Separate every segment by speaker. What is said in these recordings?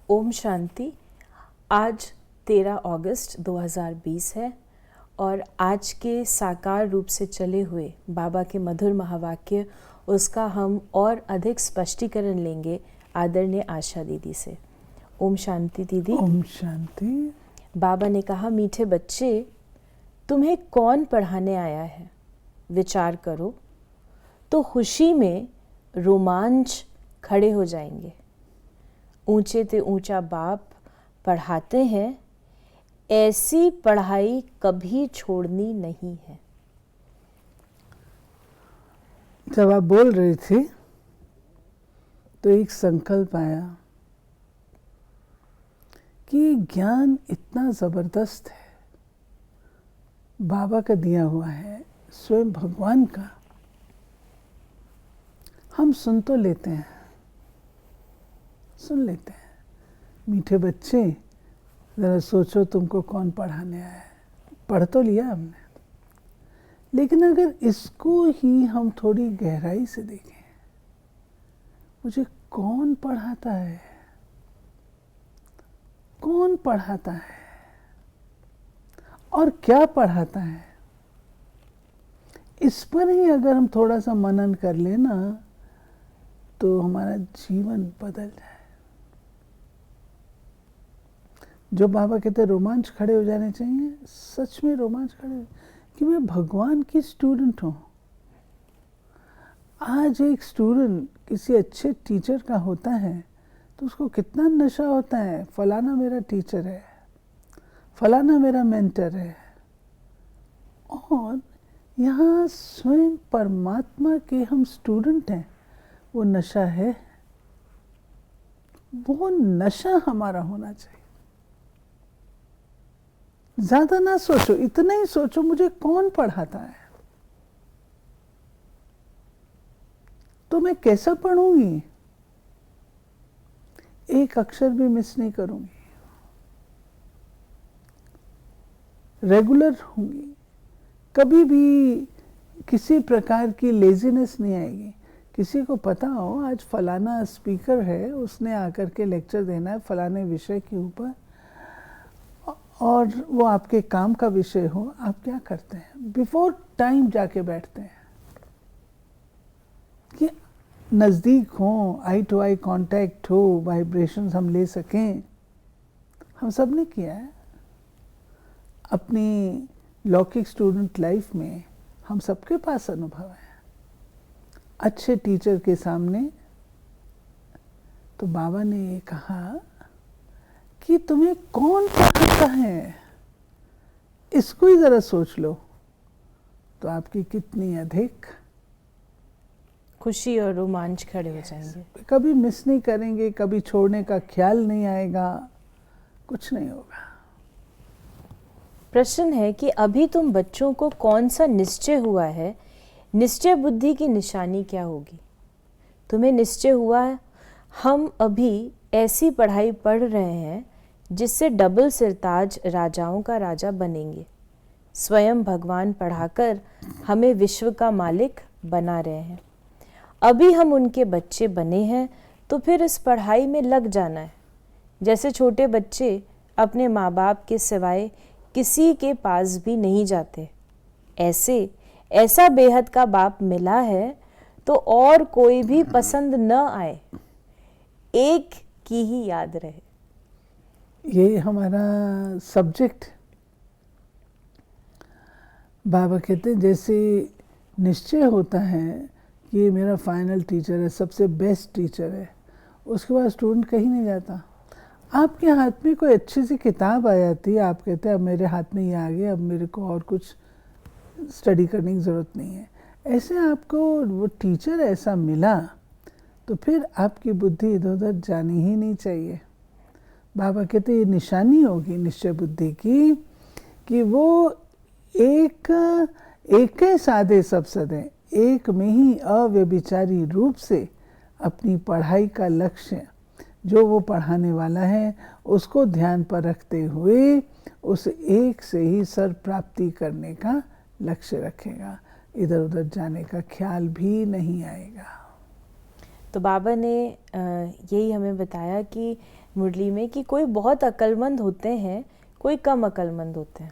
Speaker 1: ओम शांति। आज 13 अगस्त 2020 है और आज के साकार रूप से चले हुए बाबा के मधुर महावाक्य उसका हम और अधिक स्पष्टीकरण लेंगे आदरणीय आशा दीदी से। ओम शांति दीदी।
Speaker 2: ओम शांति।
Speaker 1: बाबा ने कहा, मीठे बच्चे, तुम्हें कौन पढ़ाने आया है, विचार करो तो खुशी में रोमांच खड़े हो जाएंगे। ऊंचे ते ऊंचा बाप पढ़ाते हैं, ऐसी पढ़ाई कभी छोड़नी नहीं है।
Speaker 2: जब आप बोल रही थी तो एक संकल्प आया कि ज्ञान इतना ज़बरदस्त है, बाबा का दिया हुआ है, स्वयं भगवान का। हम सुन तो लेते हैं, सुन लेते हैं। मीठे बच्चे, ज़रा सोचो तुमको कौन पढ़ाने आया है। पढ़ तो लिया हमने, लेकिन अगर इसको ही हम थोड़ी गहराई से देखें, मुझे कौन पढ़ाता है, कौन पढ़ाता है और क्या पढ़ाता है, इस पर ही अगर हम थोड़ा सा मनन कर लें ना, तो हमारा जीवन बदल जाए। जो बाबा कहते हैं रोमांच खड़े हो जाने चाहिए, सच में रोमांच खड़े कि मैं भगवान की स्टूडेंट हूँ। आज एक स्टूडेंट किसी अच्छे टीचर का होता है तो उसको कितना नशा होता है, फलाना मेरा टीचर है, फलाना मेरा मेंटर है। और यहाँ स्वयं परमात्मा के हम स्टूडेंट हैं, वो नशा है। वो नशा हमारा होना चाहिए। ज्यादा ना सोचो, इतना ही सोचो मुझे कौन पढ़ाता है, तो मैं कैसा पढ़ूंगी, एक अक्षर भी मिस नहीं करूंगी, रेगुलर होंगी, कभी भी किसी प्रकार की लेजीनेस नहीं आएगी। किसी को पता हो आज फलाना स्पीकर है, उसने आकर के लेक्चर देना है फलाने विषय के ऊपर, और वो आपके काम का विषय हो, आप क्या करते हैं? बिफोर टाइम जाके बैठते हैं कि नज़दीक हो, आई टू आई कांटेक्ट हो, वाइब्रेशंस हम ले सकें। हम सब ने किया है अपनी लौकिक स्टूडेंट लाइफ में, हम सबके पास अनुभव है। अच्छे टीचर के सामने तो बाबा ने ये कहा कि तुम्हें कौन पढ़ाता है, इसको ही जरा सोच लो, तो आपकी कितनी अधिक
Speaker 1: खुशी और रोमांच खड़े हो जाएंगे।
Speaker 2: कभी मिस नहीं करेंगे, कभी छोड़ने का ख्याल नहीं आएगा, कुछ नहीं होगा।
Speaker 1: प्रश्न है कि अभी तुम बच्चों को कौन सा निश्चय हुआ है, निश्चय बुद्धि की निशानी क्या होगी? तुम्हें निश्चय हुआ है, हम अभी ऐसी पढ़ाई पढ़ रहे हैं जिससे डबल सिरताज राजाओं का राजा बनेंगे। स्वयं भगवान पढ़ाकर हमें विश्व का मालिक बना रहे हैं। अभी हम उनके बच्चे बने हैं तो फिर इस पढ़ाई में लग जाना है। जैसे छोटे बच्चे अपने माँ बाप के सिवाय किसी के पास भी नहीं जाते, ऐसा बेहद का बाप मिला है तो और कोई भी पसंद न आए, एक की ही याद रहे।
Speaker 2: ये हमारा सब्जेक्ट। बाबा कहते हैं जैसे निश्चय होता है कि ये मेरा फाइनल टीचर है, सबसे बेस्ट टीचर है, उसके बाद स्टूडेंट कहीं नहीं जाता। आपके हाथ में कोई अच्छी सी किताब आ जाती है, आप कहते हैं अब मेरे हाथ में ये आ गया, अब मेरे को और कुछ स्टडी करने की ज़रूरत नहीं है। ऐसे आपको वो टीचर ऐसा मिला तो फिर आपकी बुद्धि इधर उधर जानी ही नहीं चाहिए। बाबा कहते ये निशानी होगी निश्चय बुद्धि की कि वो एक साधे सब सदे, एक में ही अव्यभिचारी रूप से अपनी पढ़ाई का लक्ष्य जो वो पढ़ाने वाला है उसको ध्यान पर रखते हुए उस एक से ही सर प्राप्ति करने का लक्ष्य रखेगा। इधर उधर जाने का ख्याल भी नहीं आएगा।
Speaker 1: तो बाबा ने यही हमें बताया कि मुरली में कि कोई बहुत अक्लमंद होते हैं, कोई कम अक्लमंद होते हैं।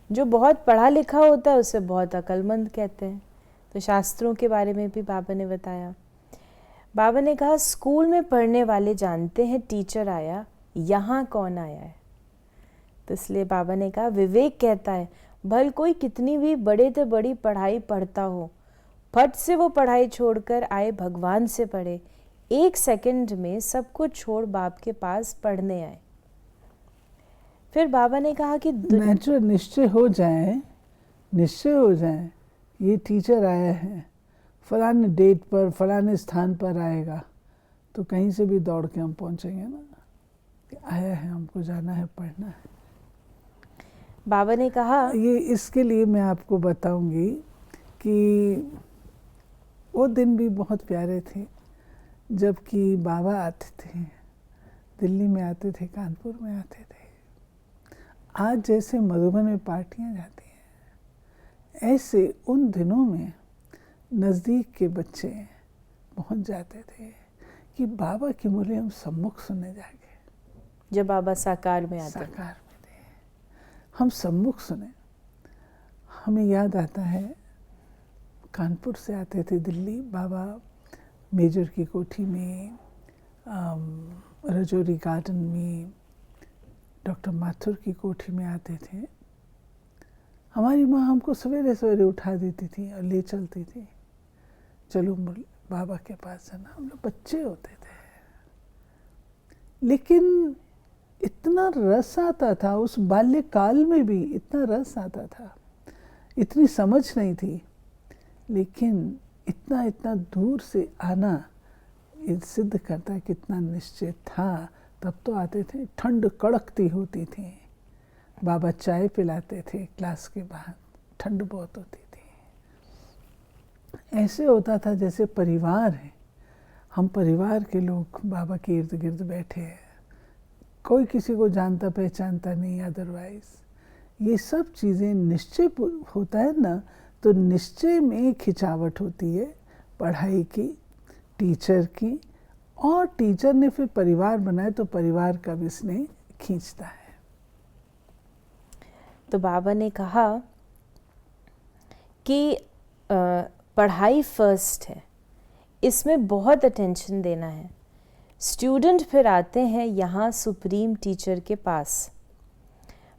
Speaker 1: जो बहुत पढ़ा लिखा होता है उसे बहुत अक्लमंद कहते हैं। तो शास्त्रों के बारे में भी बाबा ने बताया। बाबा ने कहा स्कूल में पढ़ने वाले जानते हैं टीचर आया, यहाँ कौन आया है। तो इसलिए बाबा ने कहा विवेक कहता है भल कोई कितनी भी बड़े से बड़ी पढ़ाई पढ़ता हो, फट से वो पढ़ाई छोड़कर आए भगवान से पढ़े, 1 सेकंड में सब कुछ छोड़ बाप के पास पढ़ने आए। फिर बाबा ने कहा कि
Speaker 2: नेचुरल निश्चय हो जाए ये टीचर आया है, फलाने डेट पर फलाने स्थान पर आएगा, तो कहीं से भी दौड़ के हम पहुंचेंगे ना कि आया है, हमको जाना है, पढ़ना है।
Speaker 1: बाबा ने कहा
Speaker 2: ये इसके लिए मैं आपको बताऊंगी कि वो दिन भी बहुत प्यारे थे जबकि बाबा आते थे, दिल्ली में आते थे, कानपुर में आते थे। आज जैसे मधुबन में पार्टियां जाती हैं, ऐसे उन दिनों में नज़दीक के बच्चे पहुंच जाते थे कि बाबा की मुरली हम सम्मुख सुनने जाके,
Speaker 1: जब बाबा साकार में आते
Speaker 2: साकार में थे, हम सम्मुख सुने। हमें याद आता है कानपुर से आते थे दिल्ली, बाबा मेजर की कोठी में, रजौरी गार्डन में, डॉक्टर माथुर की कोठी में आते थे। हमारी माँ हमको सवेरे सवेरे उठा देती थी और ले चलती थी, चलो बाबा के पास जाना। हम लोग बच्चे होते थे, लेकिन इतना रस आता था उस बाल्यकाल में भी, इतना रस आता था, इतनी समझ नहीं थी, लेकिन इतना इतना दूर से आना ये सिद्ध करता है कितना निश्चय था। तब तो आते थे, ठंड कड़कती होती थी, बाबा चाय पिलाते थे क्लास के बाद, ठंड बहुत होती थी। ऐसे होता था जैसे परिवार है, हम परिवार के लोग बाबा के इर्द गिर्द बैठे हैं, कोई किसी को जानता पहचानता नहीं। अदरवाइज ये सब चीज़ें निश्चय होता है ना, तो निश्चय में खिंचावट होती है पढ़ाई की, टीचर की, और टीचर ने फिर परिवार बनाए तो परिवार का भी स्नेह खींचता है।
Speaker 1: तो बाबा ने कहा कि पढ़ाई फर्स्ट है, इसमें बहुत अटेंशन देना है। स्टूडेंट फिर आते हैं यहाँ सुप्रीम टीचर के पास।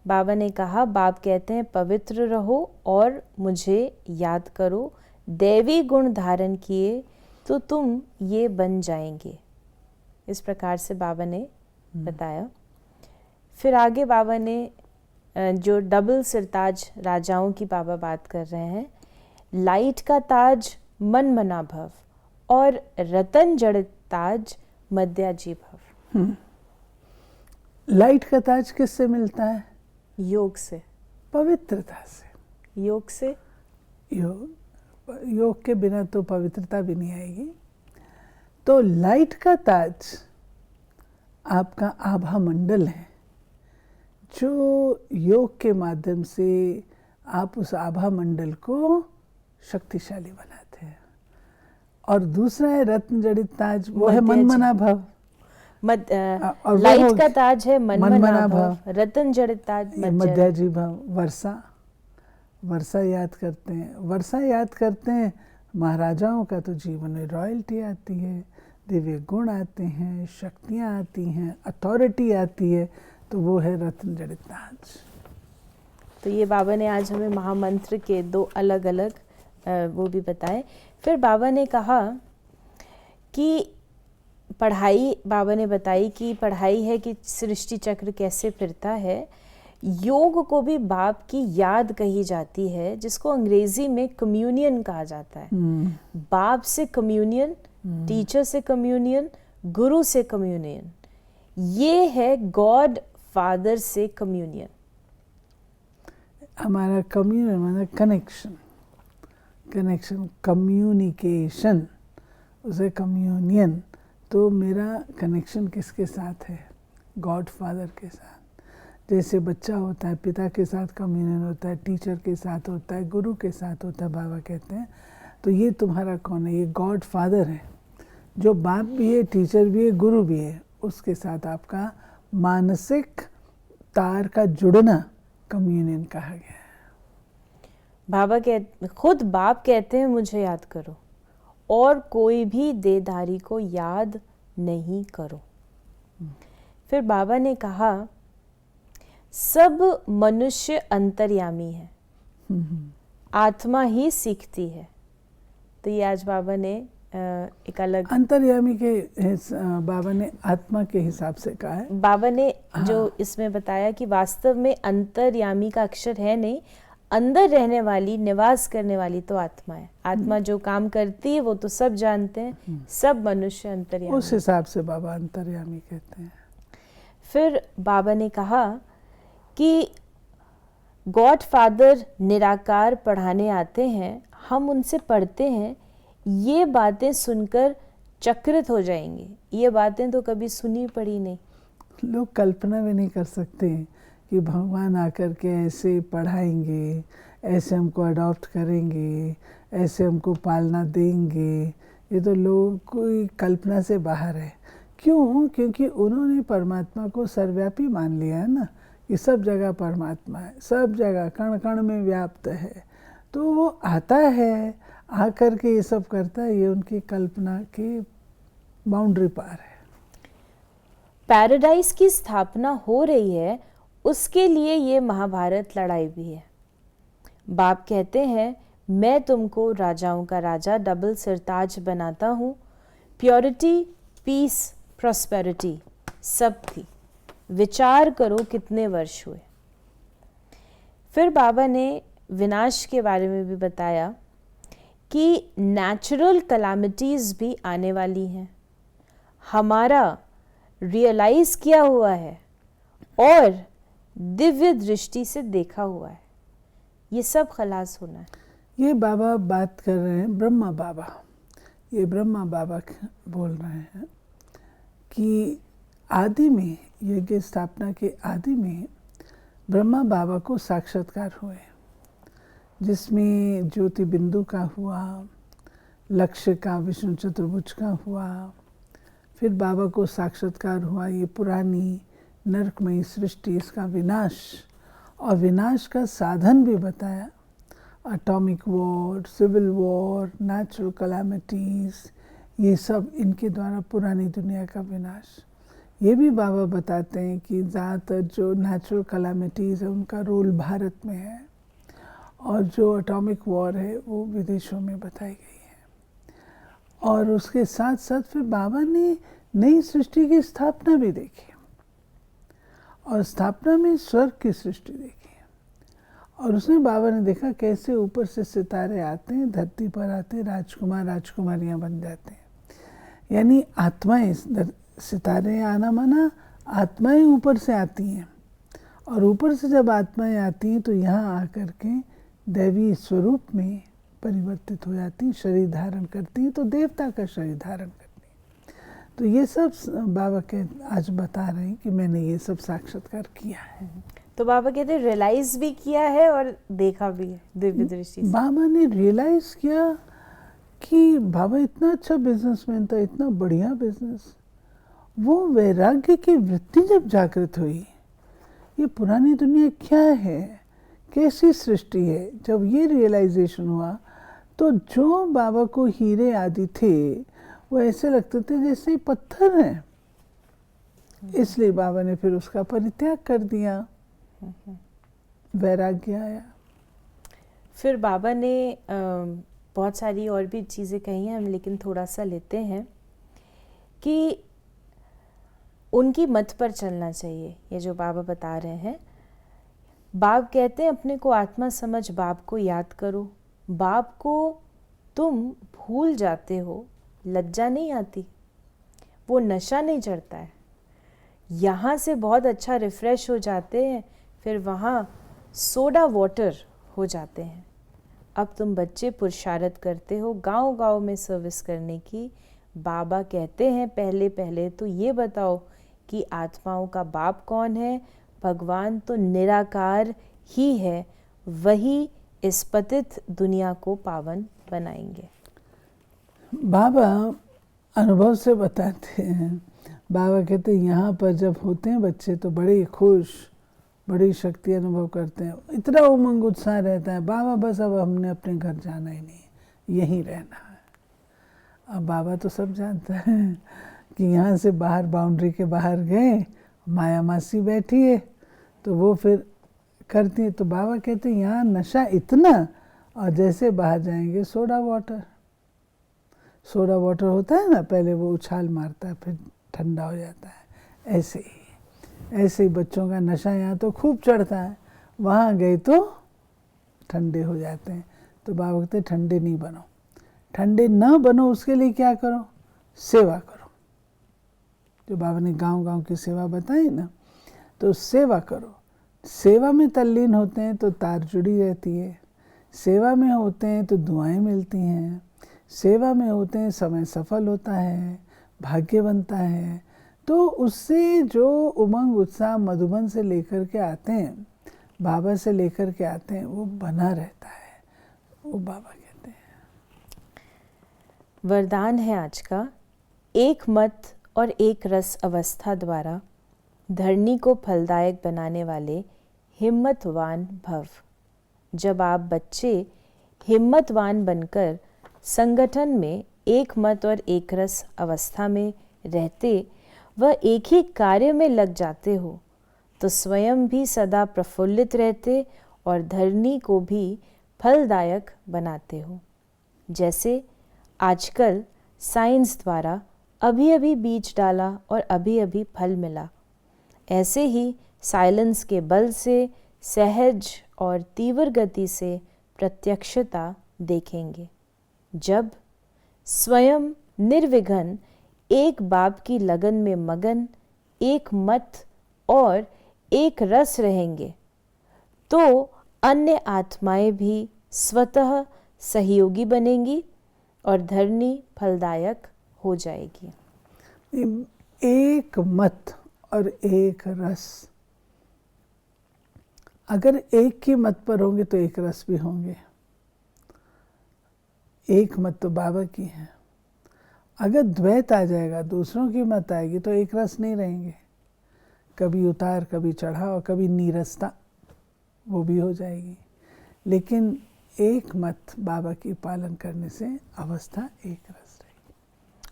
Speaker 1: बाबा ने कहा बाप कहते हैं पवित्र रहो और मुझे याद करो, दैवी गुण धारण किए तो तुम ये बन जाएंगे। इस प्रकार से बाबा ने बताया। फिर आगे बाबा ने जो डबल सिरताज राजाओं की बाबा बात कर रहे हैं, लाइट का ताज मन मना भव और रतन जड़ित ताज मध्याजी भव।
Speaker 2: लाइट का ताज किससे मिलता है?
Speaker 1: योग से,
Speaker 2: पवित्रता से।
Speaker 1: योग से,
Speaker 2: योग के बिना तो पवित्रता भी नहीं आएगी। तो लाइट का ताज आपका आभा मंडल है, जो योग के माध्यम से आप उस आभा मंडल को शक्तिशाली बनाते हैं। और दूसरा है रत्न जड़ित ताज, वो है मन मना भव।
Speaker 1: लाइट का ताज है मन मना भव, रत्न जड़ित ताज
Speaker 2: मध्याजी भव। वर्षा याद करते हैं, वर्षा याद करते हैं। महाराजाओं का तो जीवन में रॉयल्टी आती है, दिव्य गुण आते हैं, शक्तियाँ आती हैं, अथॉरिटी आती है, तो वो है रत्न जड़ित ताज।
Speaker 1: तो ये बाबा ने आज हमें महामंत्र के 2 अलग अलग वो भी बताए। फिर बाबा ने कहा कि पढ़ाई, बाबा ने बताई कि पढ़ाई है कि सृष्टि चक्र कैसे फिरता है। योग को भी बाप की याद कही जाती है, जिसको अंग्रेजी में कम्युनियन कहा जाता है। बाप से कम्युनियन, टीचर से कम्युनियन, गुरु से कम्युनियन, ये है गॉड फादर से कम्युनियन।
Speaker 2: हमारा कम्युनियन माना कनेक्शन, कम्युनिकेशन, उसे कम्युनियन। तो मेरा कनेक्शन किसके साथ है? गॉड फादर के साथ। जैसे बच्चा होता है, पिता के साथ कम्युनियन होता है, टीचर के साथ होता है, गुरु के साथ होता है, बाबा कहते हैं। तो ये तुम्हारा कौन है? ये गॉड फादर है, जो बाप भी है, टीचर भी है, गुरु भी है, उसके साथ आपका मानसिक तार का जुड़ना कम्युनियन कहा गया है।
Speaker 1: खुद बाप कहते हैं मुझे याद करो और कोई भी देहधारी को याद नहीं करो। फिर बाबा ने कहा सब मनुष्य अंतर्यामी है, आत्मा ही सीखती है। तो ये आज बाबा ने एक अलग
Speaker 2: अंतर्यामी के बाबा ने आत्मा के हिसाब से कहा है।
Speaker 1: बाबा ने जो इसमें बताया कि वास्तव में अंतर्यामी का अक्षर है नहीं, अंदर रहने वाली, निवास करने वाली तो आत्मा है। आत्मा जो काम करती है वो तो सब जानते हैं, सब मनुष्य अंतर्यामी।
Speaker 2: उस हिसाब से बाबा अंतर्यामी कहते हैं।
Speaker 1: फिर बाबा ने कहा कि गॉड फादर निराकार पढ़ाने आते हैं, हम उनसे पढ़ते हैं, ये बातें सुनकर चकित हो जाएंगे। ये बातें तो कभी सुनी पड़ी नहीं।
Speaker 2: लोग कल्पना भी नहीं कर सकते कि भगवान आकर के ऐसे पढ़ाएंगे, ऐसे हमको अडॉप्ट करेंगे, ऐसे हमको पालना देंगे। ये तो लोगों की कल्पना से बाहर है। क्यों? क्योंकि उन्होंने परमात्मा को सर्वव्यापी मान लिया है ना, कि सब जगह परमात्मा है, सब जगह कण कण में व्याप्त है। तो वो आता है, आकर के ये सब करता है, ये उनकी कल्पना की बाउंड्री पार है।
Speaker 1: पैराडाइज की स्थापना हो रही है, उसके लिए ये महाभारत लड़ाई भी है। बाप कहते हैं मैं तुमको राजाओं का राजा, डबल सिरताज बनाता हूँ। प्योरिटी, पीस, प्रॉस्पेरिटी सब थी। विचार करो कितने वर्ष हुए। फिर बाबा ने विनाश के बारे में भी बताया कि नेचुरल कैलामिटीज़ भी आने वाली हैं, हमारा रियलाइज़ किया हुआ है और दिव्य दृष्टि से देखा हुआ है, ये सब खलास होना है।
Speaker 2: ये बाबा बात कर रहे हैं, ब्रह्मा बाबा, ये ब्रह्मा बाबा बोल रहे हैं कि आदि में, यज्ञ स्थापना के आदि में ब्रह्मा बाबा को साक्षात्कार हुए, जिसमें ज्योति बिंदु का हुआ, लक्ष्य का, विष्णु चतुर्भुज का हुआ। फिर बाबा को साक्षात्कार हुआ ये पुरानी नरकमयी सृष्टि, इसका विनाश, और विनाश का साधन भी बताया। Atomic war, civil war, natural calamities, ये सब इनके द्वारा पुरानी दुनिया का विनाश। ये भी बाबा बताते हैं कि ज़्यादातर जो नेचुरल कैलामिटीज़ है उनका रोल भारत में है, और जो एटॉमिक वॉर है वो विदेशों में बताई गई है। और उसके साथ साथ फिर बाबा ने नई सृष्टि की स्थापना भी देखी, और स्थापना में स्वर्ग की सृष्टि देखी, और उसमें बाबा ने देखा कैसे ऊपर से सितारे आते हैं, धरती पर आते हैं, राजकुमार राजकुमारियाँ बन जाते हैं। यानी आत्माएं, सितारे आना माना आत्माएं ऊपर से आती हैं, और ऊपर से जब आत्माएं आती हैं तो यहाँ आकर के दैवी स्वरूप में परिवर्तित हो जाती हैं, शरीर धारण करती हैं, तो देवता का शरीर धारण करती हैं। तो ये सब बाबा के आज बता रहे हैं कि मैंने ये सब साक्षात्कार किया है।
Speaker 1: तो बाबा कहते हैं रियलाइज भी किया है और देखा भी है दिव्य दृष्टि से।
Speaker 2: बाबा ने रियलाइज किया कि बाबा इतना अच्छा बिजनेसमैन था, इतना बढ़िया बिजनेस। वो वैराग्य की वृत्ति जब जागृत हुई, ये पुरानी दुनिया क्या है, कैसी सृष्टि है, जब ये रियलाइजेशन हुआ तो जो बाबा को हीरे आदि थे वो ऐसे लगते थे जैसे पत्थर हैं। इसलिए बाबा ने फिर उसका परित्याग कर दिया, वैराग्य आया।
Speaker 1: फिर बाबा ने बहुत सारी और भी चीज़ें कही हैं, हम लेकिन थोड़ा सा लेते हैं कि उनकी मत पर चलना चाहिए। ये जो बाबा बता रहे हैं, बाप कहते हैं अपने को आत्मा समझ, बाप को याद करो। बाप को तुम भूल जाते हो, लज्जा नहीं आती, वो नशा नहीं चढ़ता है। यहाँ से बहुत अच्छा रिफ़्रेश हो जाते हैं, फिर वहाँ सोडा वाटर हो जाते हैं। अब तुम बच्चे पुरुषार्थ करते हो गांव-गांव में सर्विस करने की। बाबा कहते हैं पहले पहले तो ये बताओ कि आत्माओं का बाप कौन है। भगवान तो निराकार ही है, वही इस पतित दुनिया को पावन बनाएंगे।
Speaker 2: बाबा अनुभव से बताते हैं। बाबा कहते हैं यहाँ पर जब होते हैं बच्चे तो बड़े खुश, बड़ी शक्ति अनुभव करते हैं, इतना उमंग उत्साह रहता है, बाबा बस अब हमने अपने घर जाना ही नहीं, यहीं रहना है। अब बाबा तो सब जानता है कि यहाँ से बाहर, बाउंड्री के बाहर गए, माया मासी बैठी है तो वो फिर करती है। तो बाबा कहते हैं यहाँ नशा इतना, और जैसे बाहर जाएंगे सोडा वाटर होता है ना, पहले वो उछाल मारता है फिर ठंडा हो जाता है, ऐसे ही बच्चों का नशा यहाँ तो खूब चढ़ता है, वहाँ गए तो ठंडे हो जाते हैं। तो बाबा कहते हैं ठंडे नहीं बनो, ठंडे ना बनो उसके लिए क्या करो, सेवा करो। जो बाबा ने गांव-गांव की सेवा बताई ना, तो सेवा करो। सेवा में तल्लीन होते हैं तो तार जुड़ी रहती है, सेवा में होते हैं तो दुआएं मिलती हैं, सेवा में होते हैं समय सफल होता है, भाग्य बनता है। तो उससे जो उमंग उत्साह मधुबन से लेकर के आते हैं, बाबा से लेकर के आते हैं, वो बना रहता है, वो बाबा कहते हैं।
Speaker 1: वरदान है आज का, एक मत और एक रस अवस्था द्वारा धरनी को फलदायक बनाने वाले हिम्मतवान भव। जब आप बच्चे हिम्मतवान बनकर संगठन में एक मत और एक रस अवस्था में रहते व एक ही कार्य में लग जाते हो, तो स्वयं भी सदा प्रफुल्लित रहते और धरनी को भी फलदायक बनाते हो। जैसे आजकल साइंस द्वारा अभी अभी बीज डाला और अभी अभी फल मिला, ऐसे ही साइलेंस के बल से सहज और तीव्र गति से प्रत्यक्षता देखेंगे। जब स्वयं निर्विघ्न एक बाप की लगन में मगन, एक मत और एक रस रहेंगे, तो अन्य आत्माएं भी स्वतः सहयोगी बनेंगी और धरनी फलदायक हो जाएगी।
Speaker 2: एक मत और एक रस, अगर एक ही मत पर होंगे तो एक रस भी होंगे। एक मत तो बाबा की है, अगर द्वैत आ जाएगा, दूसरों की मत आएगी, तो एक रस नहीं रहेंगे। कभी उतार, कभी चढ़ाव, कभी नीरसता, वो भी हो जाएगी। लेकिन एक मत बाबा की पालन करने से अवस्था एक रस रहेगी।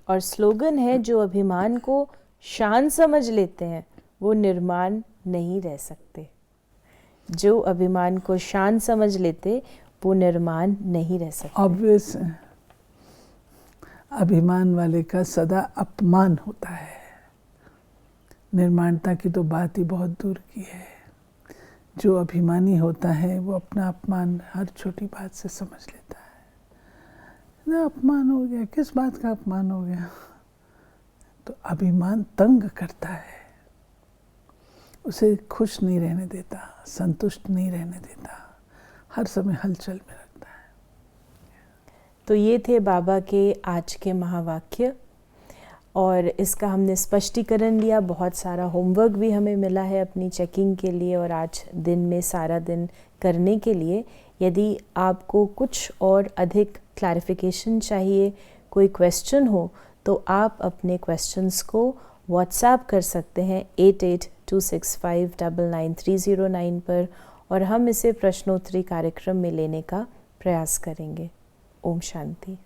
Speaker 1: और स्लोगन है, जो अभिमान को शान समझ लेते हैं वो निर्माण नहीं रह सकते। जो अभिमान को शान समझ लेते वो निर्माण नहीं रह सकते।
Speaker 2: ऑब्वियस है, अभिमान वाले का सदा अपमान होता है, निर्माणता की तो बात ही बहुत दूर की है। जो अभिमानी होता है वो अपना अपमान हर छोटी बात से समझ लेता है। ना अपमान हो गया, किस बात का अपमान हो गया, तो अभिमान तंग करता है, उसे खुश नहीं रहने देता, संतुष्ट नहीं रहने देता, हर समय हलचल में रखता है।
Speaker 1: तो ये थे बाबा के आज के महावाक्य, और इसका हमने स्पष्टीकरण लिया। बहुत सारा होमवर्क भी हमें मिला है अपनी चेकिंग के लिए और आज दिन में सारा दिन करने के लिए। यदि आपको कुछ और अधिक क्लैरिफिकेशन चाहिए, कोई क्वेश्चन हो, तो आप अपने क्वेश्चंस को व्हाट्सएप कर सकते हैं 8826599309 पर, और हम इसे प्रश्नोत्तरी कार्यक्रम में लेने का प्रयास करेंगे। ओम शांति।